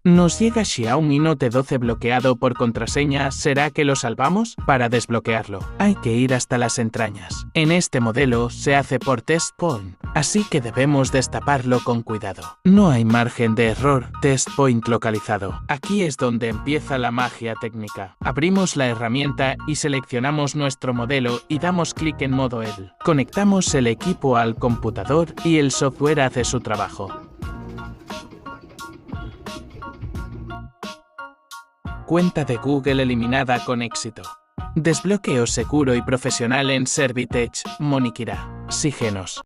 Nos llega Xiaomi Note 12 bloqueado por contraseña, ¿será que lo salvamos? Para desbloquearlo, hay que ir hasta las entrañas. En este modelo se hace por test point, así que debemos destaparlo con cuidado. No hay margen de error, test point localizado. Aquí es donde empieza la magia técnica. Abrimos la herramienta y seleccionamos nuestro modelo y damos clic en modo edge. Conectamos el equipo al computador y el software hace su trabajo. Cuenta de Google eliminada con éxito. Desbloqueo seguro y profesional en Servitech, Monikira. Síguenos.